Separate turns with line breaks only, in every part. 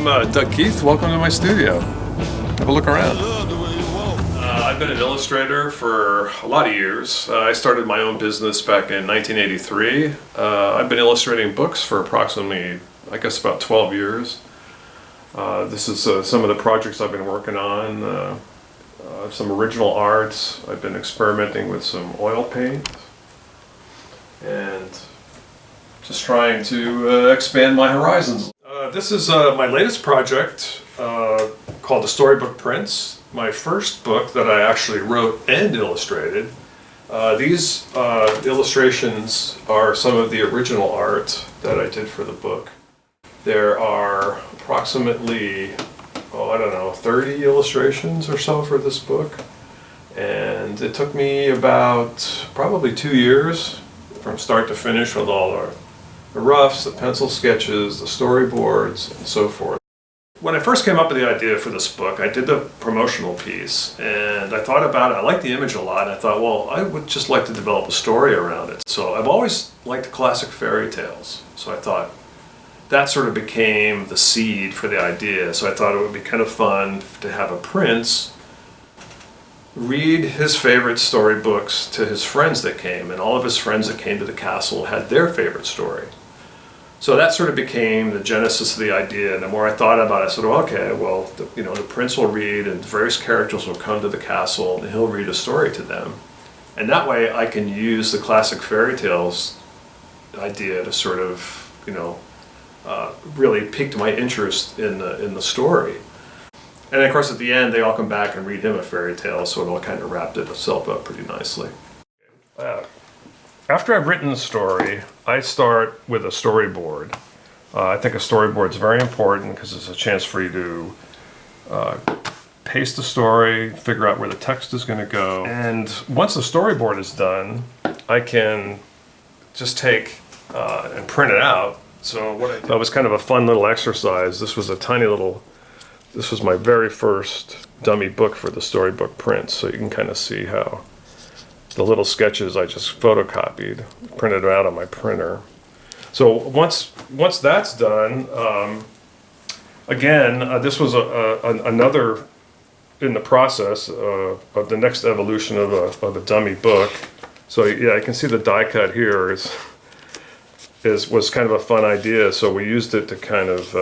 I'm Doug Keith. Welcome to my studio. Have a look around. I've been an illustrator for a lot of years. I started my own business back in 1983. I've been illustrating books for approximately, I guess, about 12 years. This is some of the projects I've been working on. Some original arts. I've been experimenting with some oil paint and just trying to expand my horizons. This is my latest project called the Storybook Prince, my first book that I actually wrote and illustrated. These illustrations are some of the original art that I did for the book. There are approximately, 30 illustrations or so for this book. And it took me about probably 2 years from start to finish with all the roughs, the pencil sketches, the storyboards, and so forth. When I first came up with the idea for this book, I did the promotional piece, and I thought about it. I liked the image a lot, and I thought, well, I would just like to develop a story around it. So I've always liked classic fairy tales. So I thought that sort of became the seed for the idea. So I thought it would be kind of fun to have a prince read his favorite storybooks to his friends that came, and all of his friends that came to the castle had their favorite story. So that sort of became the genesis of the idea. And the more I thought about it, I said, well, okay, well, the prince will read, and various characters will come to the castle, and he'll read a story to them. And that way I can use the classic fairy tales idea to sort of, really piqued my interest in the story. And of course, at the end, they all come back and read him a fairy tale, so it all kind of wrapped itself up pretty nicely. After I've written the story, I start with a storyboard. I think a storyboard is very important because it's a chance for you to paste the story, figure out where the text is going to go. And once the storyboard is done, I can just take and print it out. So that was kind of a fun little exercise. This was my very first dummy book for the Storybook Prince. So you can kind of see how the little sketches I just photocopied, printed out on my printer. So once that's done, this was another in the process of the next evolution of a dummy book. So yeah, I can see the die cut here was kind of a fun idea. So we used it to kind of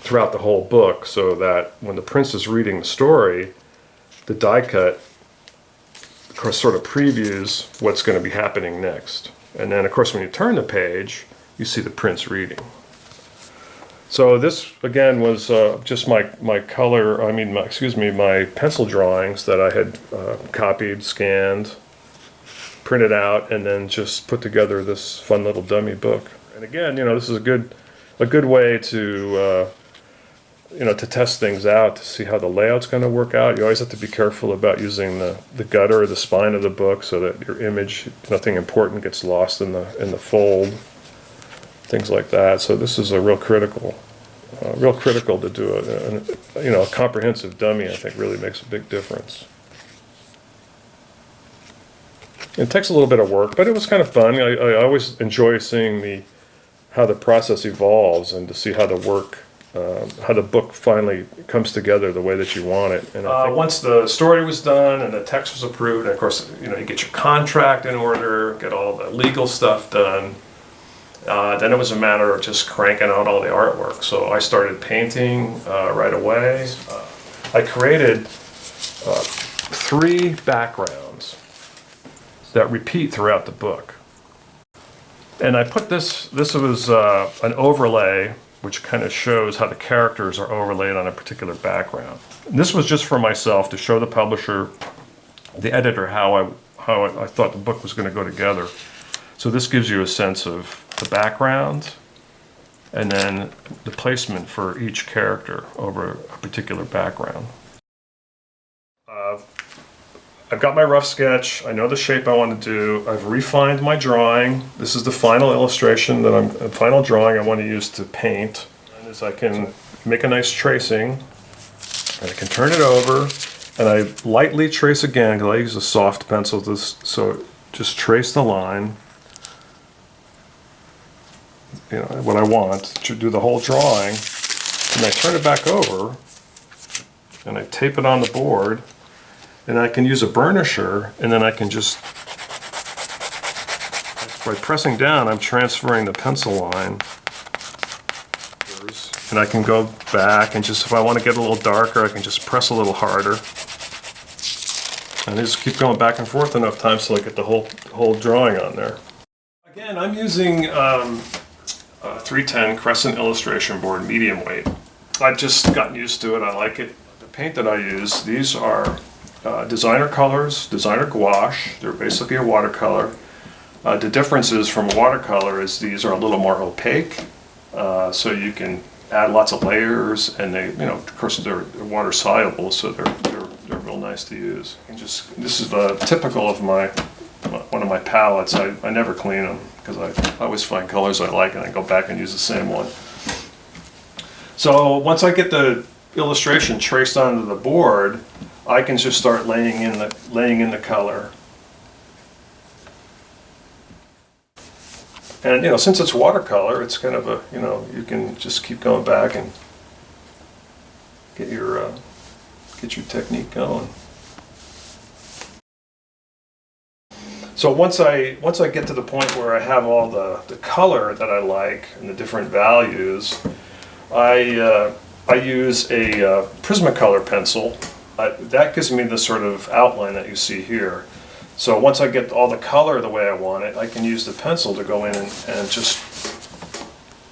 throughout the whole book, so that when the prince is reading the story, the die cut of course sort of previews what's going to be happening next. And then of course when you turn the page, you see the prince reading. So this again was just my pencil drawings that I had copied, scanned, printed out, and then just put together this fun little dummy book. And again, this is a good way to to test things out, to see how the layout's going to work out. You always have to be careful about using the gutter or the spine of the book so that your image, nothing important gets lost in the fold, things like that. So this is a real critical to do a comprehensive dummy. I think really makes a big difference. It takes a little bit of work, but it was kind of fun. I always enjoy seeing how the process evolves and to see how the book finally comes together the way that you want it. And I think once the story was done and the text was approved, and of course, you get your contract in order, get all the legal stuff done, then it was a matter of just cranking out all the artwork. So I started painting right away. I created 3 backgrounds that repeat throughout the book. And I put this was an overlay which kind of shows how the characters are overlaid on a particular background. And this was just for myself to show the publisher, the editor, how I thought the book was going to go together. So this gives you a sense of the background and then the placement for each character over a particular background. I've got my rough sketch. I know the shape I want to do. I've refined my drawing. This is the final illustration final drawing I want to use to paint. And as I can make a nice tracing, and I can turn it over, and I lightly trace again, because I use a soft pencil, so just trace the line. What I want to do the whole drawing. and I turn it back over, and I tape it on the board, and I can use a burnisher, and then I can just, by pressing down, I'm transferring the pencil line, and I can go back and just, if I want to get a little darker, I can just press a little harder. And I just keep going back and forth enough times till I get the whole drawing on there. Again, I'm using 310 Crescent illustration board, medium weight. I've just gotten used to it, I like it. The paint that I use, these are designer colors, designer gouache. They're basically a watercolor. The differences from watercolor is these are a little more opaque, so you can add lots of layers, and they, of course, they're water soluble, so they're real nice to use. And just, this is typical of one of my palettes. I never clean them because I always find colors I like, and I go back and use the same one. So once I get the illustration traced onto the board, I can just start laying in the color. And since it's watercolor, it's kind of a, you can just keep going back and get your technique going. So once I get to the point where I have all the color that I like and the different values, I use a Prismacolor pencil. That gives me the sort of outline that you see here. So once I get all the color the way I want it, I can use the pencil to go in and just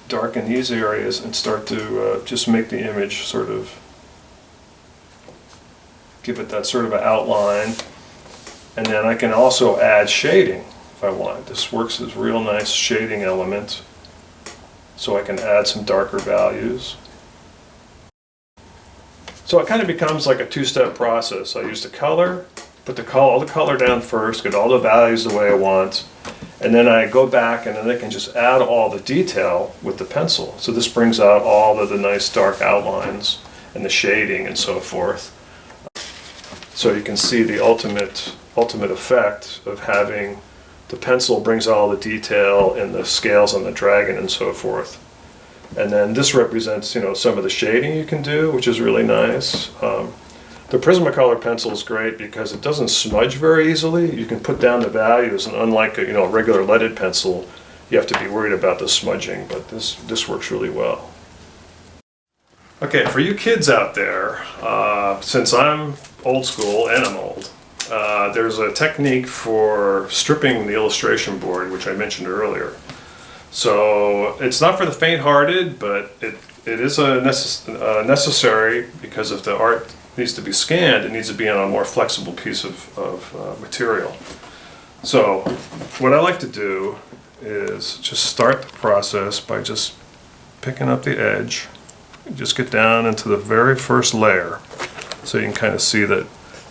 darken these areas and start to just make the image sort of, give it that sort of an outline. And then I can also add shading if I want. This works as a real nice shading element. So I can add some darker values. So it kind of becomes like a two-step process. I use the color, put all the color down first, get all the values the way I want, and then I go back and then I can just add all the detail with the pencil. So this brings out all of the nice dark outlines and the shading and so forth. So you can see the ultimate effect of having the pencil brings all the detail and the scales on the dragon and so forth. And then this represents, some of the shading you can do, which is really nice. The Prismacolor pencil is great because it doesn't smudge very easily. You can put down the values, and unlike a regular leaded pencil, you have to be worried about the smudging, but this works really well. Okay, for you kids out there, since I'm old school and I'm old, there's a technique for stripping the illustration board, which I mentioned earlier. So it's not for the faint-hearted, but it is necessary because if the art needs to be scanned, it needs to be on a more flexible piece of material. So what I like to do is just start the process by just picking up the edge, just get down into the very first layer so you can kind of see that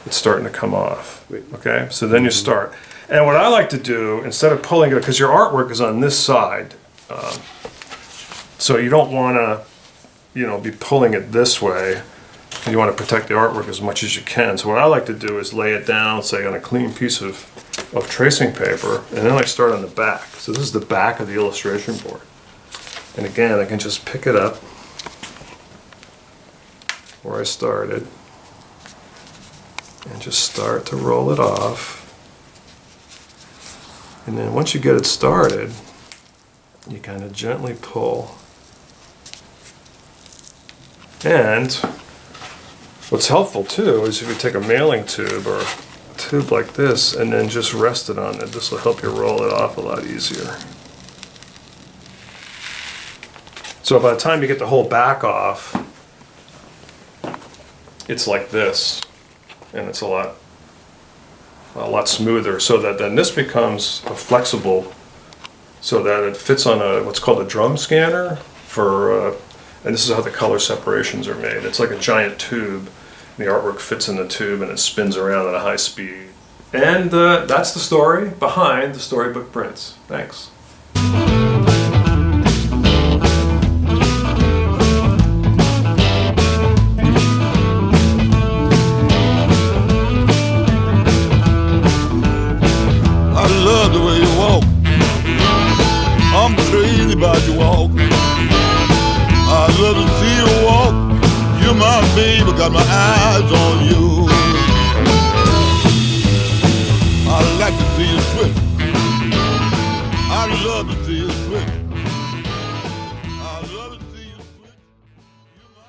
it's starting to come off. Okay, so then you start. And what I like to do, instead of pulling it, because your artwork is on this side, so you don't want to, be pulling it this way. You want to protect the artwork as much as you can. So what I like to do is lay it down, say, on a clean piece of tracing paper, and then I start on the back. So this is the back of the illustration board. And again, I can just pick it up where I started and just start to roll it off. And then once you get it started, you kind of gently pull. And what's helpful too is if you take a mailing tube or a tube like this and then just rest it on it, this will help you roll it off a lot easier. So by the time you get the whole back off, it's like this, and it's a lot smoother, so that then this becomes flexible so that it fits on what's called a drum scanner and this is how the color separations are made. It's like a giant tube. The artwork fits in the tube and it spins around at a high speed. And that's the story behind the Storybook Prince. Thanks.
Love the way you walk. I'm crazy about your walk. I love to see you walk. baby, got my eyes on you. I like to see you twist. I love to see you twist.